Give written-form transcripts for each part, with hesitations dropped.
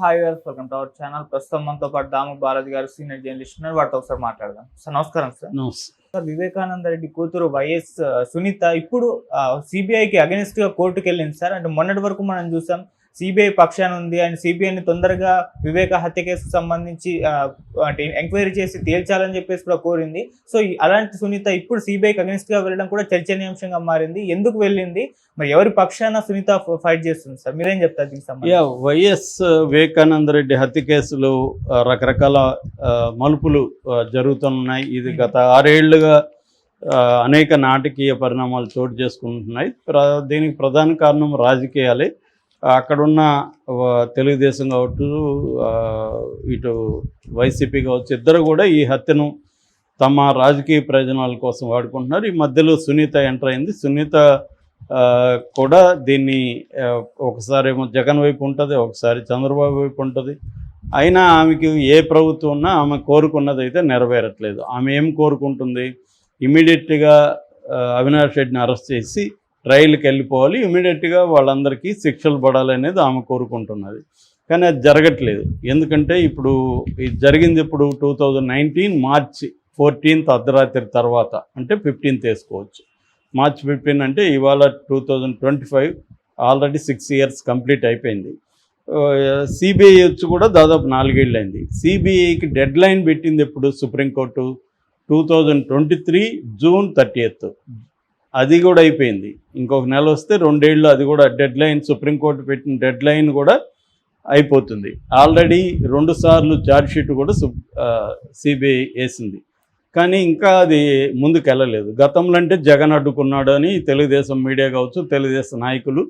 Hi welcome to our channel. ప్రస్తుతం మనతో పాటు దాము బాలాజీ గారు సీనియర్ జర్నలిస్ట్ ఉన్నారు. వాటితో ఒకసారి మాట్లాడదాం. సార్ నమస్కారం. సార్ వివేకానంద రెడ్డి కూతురు వైఎస్ సునీత ఇప్పుడు సిబిఐకి అగెనిస్ట్ గా కోర్టుకు వెళ్ళింది సార్. అంటే మొన్నటి వరకు మనం చూసాం సిబిఐ పక్షాన ఉంది అండ్ సిబిఐని తొందరగా వివేక హత్య కేసుకు సంబంధించి అంటే ఎంక్వైరీ చేసి తేల్చాలని చెప్పేసి కూడా కోరింది. సో అలాంటి సునీత ఇప్పుడు సిబిఐకి అగెనిస్ట్ గా వెళ్ళడం కూడా చర్చనీయాంశంగా మారింది. ఎందుకు వెళ్ళింది, మరి ఎవరి పక్షాన సునీత ఫైట్ చేస్తుంది సార్, మీరేం చెప్తారు దీనికి సంబంధించి? వైఎస్ వివేకానంద రెడ్డి హత్య కేసులు రకరకాల మలుపులు జరుగుతున్నాయి. ఇది గత 6 ఏళ్లుగా అనేక నాటకీయ పరిణామాలు చోటు చేసుకుంటున్నాయి. దీనికి ప్రధాన కారణం రాజకీయాలే. అక్కడున్న తెలుగుదేశం కావచ్చు, ఇటు వైసీపీ కావచ్చు, ఇద్దరు కూడా ఈ హత్యను తమ రాజకీయ ప్రయోజనాల కోసం వాడుకుంటున్నారు. ఈ మధ్యలో సునీత ఎంటర్ అయింది. సునీత కూడా దీన్ని ఒకసారి ఏమో జగన్ వైపు ఉంటుంది, ఒకసారి చంద్రబాబు వైపు ఉంటుంది. అయినా ఆమెకి ఏ ప్రభుత్వం ఉన్నా ఆమె కోరుకున్నది అయితే నెరవేరట్లేదు. ఆమె ఏం కోరుకుంటుంది, ఇమీడియట్గా అవినాష్ రెడ్డిని అరెస్ట్ చేసి ట్రయల్కి వెళ్ళిపోవాలి, ఇమీడియట్గా వాళ్ళందరికీ శిక్షలు పడాలనేది ఆమె కోరుకుంటున్నది. కానీ అది జరగట్లేదు. ఎందుకంటే ఇప్పుడు ఇది జరిగింది ఇప్పుడు 2019 మార్చి 14 అర్ధరాత్రి తర్వాత, అంటే 15 వేసుకోవచ్చు. మార్చ్ 15 అంటే ఇవాళ 2025, ఆల్రెడీ 6 ఇయర్స్ కంప్లీట్ అయిపోయింది. సిబిఐ వచ్చి కూడా దాదాపు 4 ఏళ్ళు అయింది. సిబిఐకి డెడ్ లైన్ పెట్టింది ఎప్పుడు సుప్రీంకోర్టు 2023 జూన్ 30. అది కూడా అయిపోయింది. ఇంకొక నెల వస్తే 2 ఏళ్ళు అది కూడా డెడ్ లైన్, సుప్రీంకోర్టు పెట్టిన డెడ్ లైన్ కూడా అయిపోతుంది. ఆల్రెడీ 2 సార్లు ఛార్జ్షీట్ కూడా సిబిఐ వేసింది. కానీ ఇంకా అది ముందుకు వెళ్ళలేదు. గతంలో అంటే జగన్ అడ్డుకున్నాడు అని తెలుగుదేశం మీడియా కావచ్చు, తెలుగుదేశం నాయకులు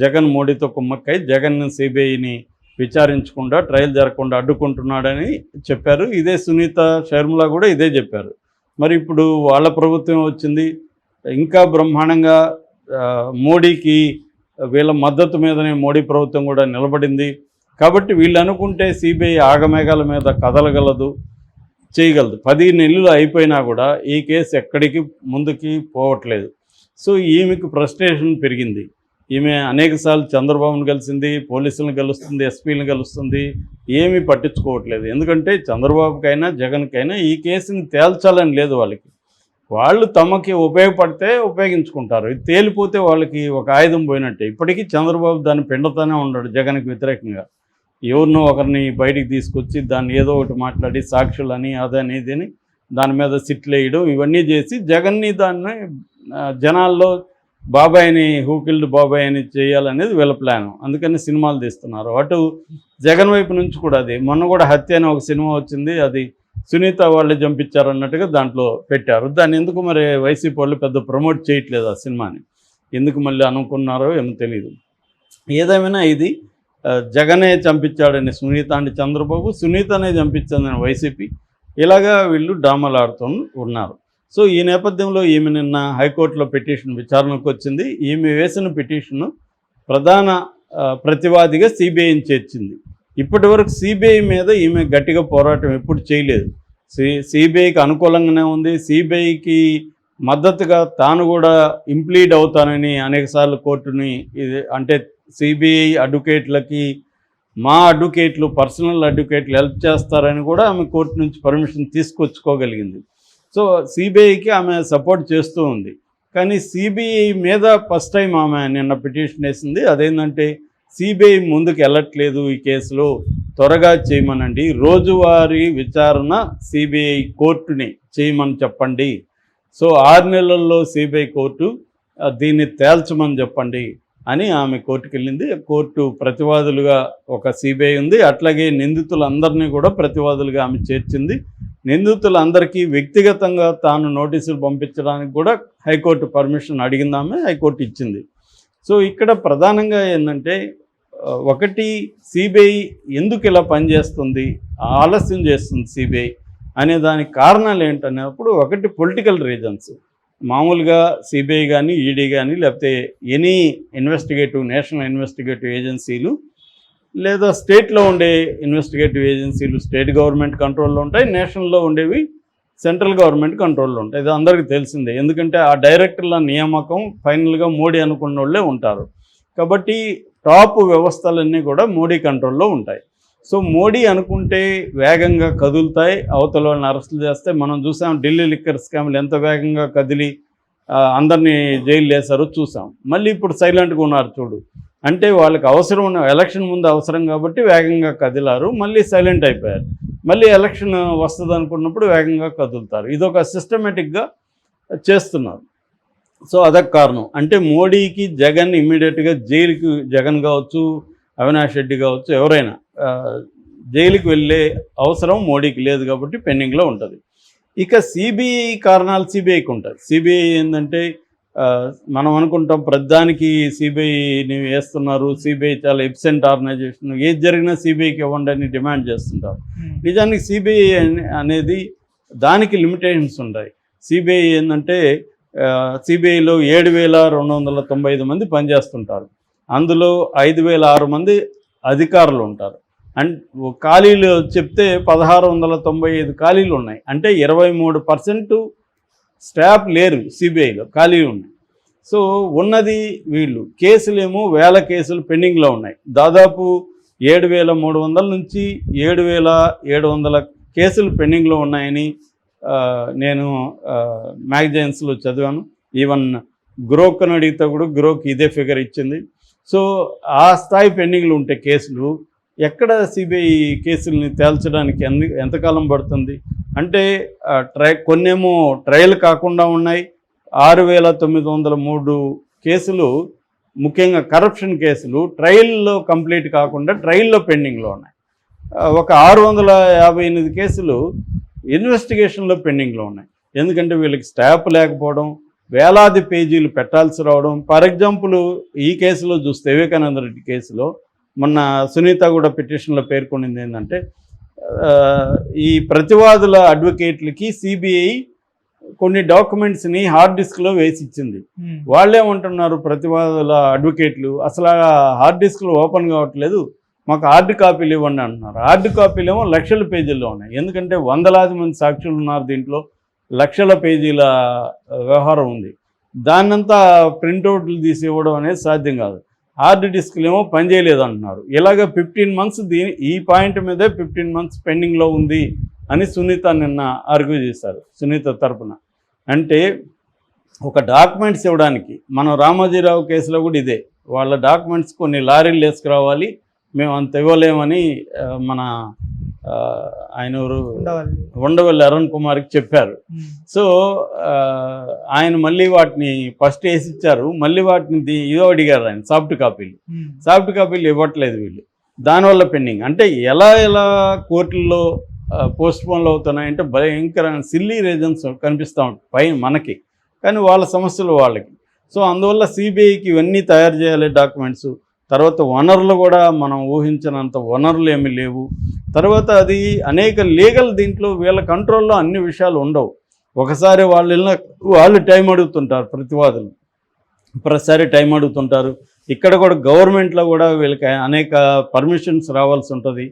జగన్ మోడీతో కుమ్మక్కై జగన్ సిబిఐని విచారించకుండా ట్రయల్ జరగకుండా అడ్డుకుంటున్నాడని చెప్పారు. ఇదే సునీత షర్మిల కూడా ఇదే చెప్పారు. మరి ఇప్పుడు వాళ్ళ ప్రభుత్వం వచ్చింది, ఇంకా బ్రహ్మాండంగా మోడీకి వీళ్ళ మద్దతు మీదనే మోడీ ప్రభుత్వం కూడా నిలబడింది. కాబట్టి వీళ్ళు అనుకుంటే సిబిఐ ఆగమేఘాల మీద కదలగలదు, చేయగలదు. 10 నెలలు అయిపోయినా కూడా ఈ కేసు ఎక్కడికి ముందుకి పోవట్లేదు. సో ఈమెకు ఫ్రస్ట్రేషన్ పెరిగింది. ఈమె అనేకసార్లు చంద్రబాబును కలిసింది, పోలీసులను కలుస్తుంది, ఎస్పీలను కలుస్తుంది, ఏమీ పట్టించుకోవట్లేదు. ఎందుకంటే చంద్రబాబుకైనా జగన్కైనా ఈ కేసుని తేల్చాలని లేదు. వాళ్ళు తమకి ఉపయోగపడితే ఉపయోగించుకుంటారు. ఇది తేలిపోతే వాళ్ళకి ఒక ఆయుధం పోయినట్టే. ఇప్పటికీ చంద్రబాబు దాన్ని పిండుతూనే ఉన్నాడు జగన్కి వ్యతిరేకంగా. ఎవరినో ఒకరిని బయటికి తీసుకొచ్చి దాన్ని ఏదో ఒకటి మాట్లాడి సాక్షులని అదని ఇదని దాని మీద సిట్లు వేయడం, ఇవన్నీ చేసి జగన్ని దాన్ని జనాల్లో బాబాయిని హూకిల్డ్ బాబాయ్ అని చేయాలనేది వీళ్ళ ప్లాన్. అందుకని సినిమాలు తీస్తున్నారు. అటు జగన్ వైపు నుంచి కూడా అది మొన్న కూడా హత్య అని ఒక సినిమా వచ్చింది, అది సునీత వాళ్ళే చంపించారన్నట్టుగా దాంట్లో పెట్టారు. దాన్ని ఎందుకు మరి వైసీపీ వాళ్ళు పెద్ద ప్రమోట్ చేయట్లేదు ఆ సినిమాని. ఎందుకు మళ్ళీ అనుకున్నారో ఏమో తెలియదు. ఏదేమైనా ఇది జగనే చంపించాడని సునీత అంటే చంద్రబాబు, సునీతనే చంపించాడని వైసీపీ, ఇలాగా వీళ్ళు డ్రామాలు ఉన్నారు. సో ఈ నేపథ్యంలో ఈమె నిన్న హైకోర్టులో పిటిషన్ విచారణకు వచ్చింది. ఈమె వేసిన పిటిషన్ను ప్రధాన ప్రతివాదిగా సిబిఐని చేర్చింది. ఇప్పటి వరకు సిబిఐ మీద ఈమె గట్టిగా పోరాటం ఎప్పుడు చేయలేదు. సిబిఐకి అనుకూలంగానే ఉంది. సిబిఐకి మద్దతుగా తాను కూడా ఇంప్లీడ్ అవుతానని అనేకసార్లు కోర్టుని అంటే సిబిఐ అడ్వకేట్లకి మా అడ్వకేట్లు, పర్సనల్ అడ్వకేట్లు హెల్ప్ చేస్తారని కూడా ఆమె కోర్టు నుంచి పర్మిషన్ తీసుకొచ్చుకోగలిగింది. సో సిబిఐకి ఆమె సపోర్ట్ చేస్తూ ఉంది. కానీ సిబిఐ మీద ఫస్ట్ టైం ఆమె నిన్న పిటిషన్ వేసింది. అదేంటంటే సిబిఐ ముందుకు వెళ్ళట్లేదు, ఈ కేసులో త్వరగా చేయమనండి, రోజువారీ విచారణ సిబిఐ కోర్టుని చేయమని చెప్పండి. సో 6 నెలల్లో సిబిఐ కోర్టు దీన్ని తేల్చమని చెప్పండి అని ఆమె కోర్టుకు వెళ్ళింది. కోర్టు ప్రతివాదులుగా ఒక సిబిఐ ఉంది, అట్లాగే నిందితులందరినీ కూడా ప్రతివాదులుగా ఆమె చేర్చింది. నిందితులందరికీ వ్యక్తిగతంగా తాను నోటీసులు పంపించడానికి కూడా హైకోర్టు పర్మిషన్ అడిగిందామె, హైకోర్టు ఇచ్చింది. సో ఇక్కడ ప్రధానంగా ఏంటంటే, ఒకటి సిబిఐ ఎందుకు ఇలా పనిచేస్తుంది, ఆలస్యం చేస్తుంది సిబిఐ అనే దానికి కారణాలు ఏంటనేప్పుడు, ఒకటి పొలిటికల్ రీజన్స్. మామూలుగా సిబిఐ కానీ, ఈడీ కానీ, లేకపోతే ఎనీ నేషనల్ ఇన్వెస్టిగేటివ్ ఏజెన్సీలు లేదా స్టేట్లో ఉండే ఇన్వెస్టిగేటివ్ ఏజెన్సీలు స్టేట్ గవర్నమెంట్ కంట్రోల్లో ఉంటాయి, నేషనల్లో ఉండేవి సెంట్రల్ గవర్నమెంట్ కంట్రోల్లో ఉంటాయి. ఇది అందరికీ తెలిసిందే. ఎందుకంటే ఆ డైరెక్టర్ల నియామకం ఫైనల్గా మోడీ అనుకున్న వాళ్ళే ఉంటారు. కాబట్టి టాప్ వ్యవస్థలన్నీ కూడా మోడీ కంట్రోల్లో ఉంటాయి. సో మోడీ అనుకుంటే వేగంగా కదులుతాయి, అవతల వాళ్ళని అరెస్టులు చేస్తే మనం చూసాం ఢిల్లీ లిక్కర్ స్కామ్లు ఎంత వేగంగా కదిలి అందరినీ జైలు వేశారో చూసాం. మళ్ళీ ఇప్పుడు సైలెంట్గా ఉన్నారు చూడు. అంటే వాళ్ళకి అవసరం ఉన్న ఎలక్షన్ ముందు అవసరం కాబట్టి వేగంగా కదిలారు, మళ్ళీ సైలెంట్ అయిపోయారు. మళ్ళీ ఎలక్షన్ వస్తుంది అనుకున్నప్పుడు వేగంగా కదులుతారు. ఇదొక సిస్టమేటిక్గా చేస్తున్నారు. సో అదొక కారణం. అంటే మోడీకి జగన్ ఇమ్మీడియట్గా జైలుకి, జగన్ కావచ్చు, అవినాష్ రెడ్డి కావచ్చు, ఎవరైనా జైలుకి వెళ్ళే అవసరం మోడీకి లేదు కాబట్టి పెండింగ్లో ఉంటుంది. ఇక సిబిఐ కారణాలు సిబిఐకి ఉంటుంది. సిబిఐ ఏంటంటే మనం అనుకుంటాం ప్రతిదానికి సిబిఐని వేస్తున్నారు, సిబిఐ చాలా ఎబ్సెంట్ ఆర్గనైజేషన్, ఏది జరిగినా సిబిఐకి ఇవ్వండి అని డిమాండ్ చేస్తుంటారు. నిజానికి సిబిఐ అనేది దానికి లిమిటేషన్స్ ఉంటాయి. సిబిఐ ఏంటంటే సిబిఐలో 7,295 మంది పనిచేస్తుంటారు. అందులో 5,006 మంది అధికారులు ఉంటారు. అండ్ ఖాళీలు చెప్తే 1,695 ఖాళీలు ఉన్నాయి. అంటే 23% స్టాఫ్ లేరు సిబిఐలో, ఖాళీలు ఉన్నాయి. సో ఉన్నది వీళ్ళు. కేసులేమో 1000 కేసులు పెండింగ్లో ఉన్నాయి. దాదాపు 7,300 నుంచి 7,700 కేసులు పెండింగ్లో ఉన్నాయని నేను మ్యాగజైన్స్లో చదివాను. ఈవెన్ గ్రోక్ను అడిగితే కూడా గ్రోక్ ఇదే ఫిగర్ ఇచ్చింది. సో ఆ స్థాయి పెండింగ్లు ఉంటే కేసులు ఎక్కడ సిబిఐ కేసుల్ని తేల్చడానికి ఎంతకాలం పడుతుంది? అంటే కొన్నేమో ట్రయల్ కాకుండా ఉన్నాయి. 6,903 కేసులు, ముఖ్యంగా కరప్షన్ కేసులు ట్రయల్లో కంప్లీట్ కాకుండా ట్రయల్లో పెండింగ్లో ఉన్నాయి. ఒక 658 కేసులు ఇన్వెస్టిగేషన్లో పెండింగ్లో ఉన్నాయి. ఎందుకంటే వీళ్ళకి స్టాఫ్ లేకపోవడం, వేలాది పేజీలు పెట్టాల్సి రావడం. ఫర్ ఎగ్జాంపుల్ ఈ కేసులో చూస్తే, వివేకానంద రెడ్డి కేసులో మొన్న సునీత కూడా పిటిషన్లో పేర్కొనింది ఏంటంటే ఈ ప్రతివాదుల అడ్వకేట్లకి సిబిఐ కొన్ని డాక్యుమెంట్స్ని హార్డ్ డిస్క్లో వేసి ఇచ్చింది. వాళ్ళేమంటున్నారు ప్రతివాదుల అడ్వకేట్లు, అసలు హార్డ్ డిస్క్లు ఓపెన్ కావట్లేదు, మాకు హార్డ్ కాపీలు ఇవ్వండి అంటున్నారు. హార్డ్ కాపీలు ఏమో లక్షల పేజీల్లో ఉన్నాయి. ఎందుకంటే వందలాది మంది సాక్షులు ఉన్నారు, దీంట్లో లక్షల పేజీల వ్యవహారం ఉంది. దాన్నంతా ప్రింట్అవుట్లు తీసి ఇవ్వడం అనేది సాధ్యం కాదు. హార్డ్ డిస్క్లు ఏమో పనిచేయలేదు అంటున్నారు. ఇలాగ 15 మంత్స్ ఈ పాయింట్ మీదే 15 మంత్స్ పెండింగ్లో ఉంది అని సునీత నిన్న ఆర్గ్యూ చేశారు, సునీత తరపున. అంటే ఒక డాక్యుమెంట్స్ ఇవ్వడానికి, మనం రామోజీరావు కేసులో కూడా ఇదే, వాళ్ళ డాక్యుమెంట్స్ కొన్ని లారీలు వేసుకురావాలి, మేము అంత ఇవ్వలేమని మన ఆయన ఉండవల్లి అరుణ్ కుమార్కి చెప్పారు. సో ఆయన మళ్ళీ వాటిని ఫస్ట్ వేసి ఇచ్చారు, మళ్ళీ వాటిని ఇదో అడిగారు ఆయన, సాఫ్ట్ కాపీలు ఇవ్వట్లేదు వీళ్ళు. దానివల్ల పెండింగ్. అంటే ఎలా కోర్టుల్లో పోస్ట్పోన్లు అవుతున్నాయంటే భయంకరమైన సిల్లీ రీజన్స్ కనిపిస్తూ ఉంటాయి మనకి, కానీ వాళ్ళ సమస్యలు వాళ్ళకి. సో అందువల్ల సిబిఐకి ఇవన్నీ తయారు చేయాలి డాక్యుమెంట్స్. తర్వాత వనరులు కూడా మనం ఊహించినంత వనరులు ఏమీ లేవు. తర్వాత అది అనేక లీగల్, దీంట్లో వీళ్ళ కంట్రోల్లో అన్ని విషయాలు ఉండవు. ఒకసారి వాళ్ళు టైం అడుగుతుంటారు, ప్రతివాదులు ప్రతిసారి టైం అడుగుతుంటారు. ఇక్కడ కూడా గవర్నమెంట్లో కూడా వీళ్ళకి అనేక పర్మిషన్స్ రావాల్సి ఉంటుంది.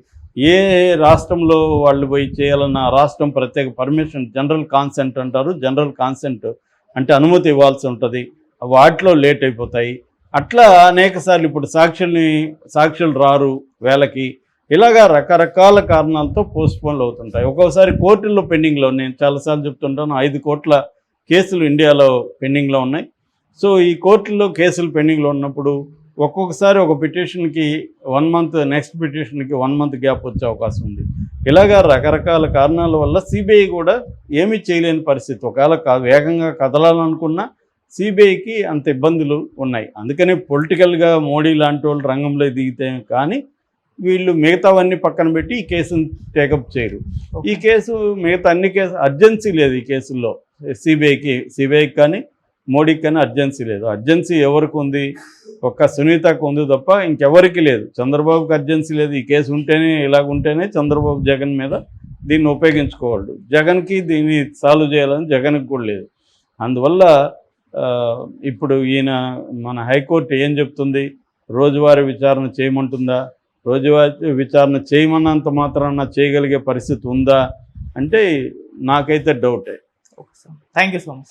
ఏ రాష్ట్రంలో వాళ్ళు పోయి చేయాలన్న రాష్ట్రం ప్రత్యేక పర్మిషన్, జనరల్ కాన్సెంట్ అంటారు. జనరల్ కాన్సెంట్ అంటే అనుమతి ఇవ్వాల్సి ఉంటుంది. వాటిలో లేట్ అయిపోతాయి. అట్లా అనేక సార్లు ఇప్పుడు సాక్షులు రారు వేళకి. ఇలాగా రకరకాల కారణాలతో పోస్ట్పోన్లు అవుతుంటాయి. ఒక్కోసారి కోర్టుల్లో పెండింగ్లో, నేను చాలాసార్లు చెప్తుంటాను, 5 కోట్ల కేసులు ఇండియాలో పెండింగ్లో ఉన్నాయి. సో ఈ కోర్టుల్లో కేసులు పెండింగ్లో ఉన్నప్పుడు ఒక్కొక్కసారి ఒక పిటిషన్కి 1 మంత్, నెక్స్ట్ పిటిషన్కి 1 మంత్ గ్యాప్ వచ్చే అవకాశం ఉంది. ఇలాగా రకరకాల కారణాల వల్ల సిబిఐ కూడా ఏమీ చేయలేని పరిస్థితి. ఒకవేళ వేగంగా కదలాలనుకున్నా సిబిఐకి అంత ఇబ్బందులు ఉన్నాయి. అందుకనే పొలిటికల్గా మోడీ లాంటి వాళ్ళు రంగంలో దిగితే కానీ వీళ్ళు మిగతావన్నీ పక్కన పెట్టి ఈ కేసును టేకప్ చేయరు. ఈ కేసు మిగతా అన్ని అర్జెన్సీ లేదు ఈ కేసుల్లో. సిబిఐకి కానీ మోడీకి కానీ అర్జెన్సీ లేదు. అర్జెన్సీ ఎవరికి ఉంది? ఒక్క సునీతకు ఉంది తప్ప ఇంకెవరికి లేదు. చంద్రబాబుకి అర్జెన్సీ లేదు. ఈ కేసు ఉంటేనే, ఇలాగుంటేనే చంద్రబాబు జగన్ మీద దీన్ని ఉపయోగించుకోవాలి. జగన్కి దీన్ని సాల్వ్ చేయాలని జగన్కి కూడా లేదు. అందువల్ల ఇప్పుడు మన హైకోర్టు ఏం చెప్తుంది? రోజువారీ విచారణ చేయమంటుందా? రోజువారీ విచారణ చేయమన్నంత మాత్రాన చేయగలిగే పరిస్థితి ఉందా అంటే నాకైతే డౌటే. Okay sir, thank you so much.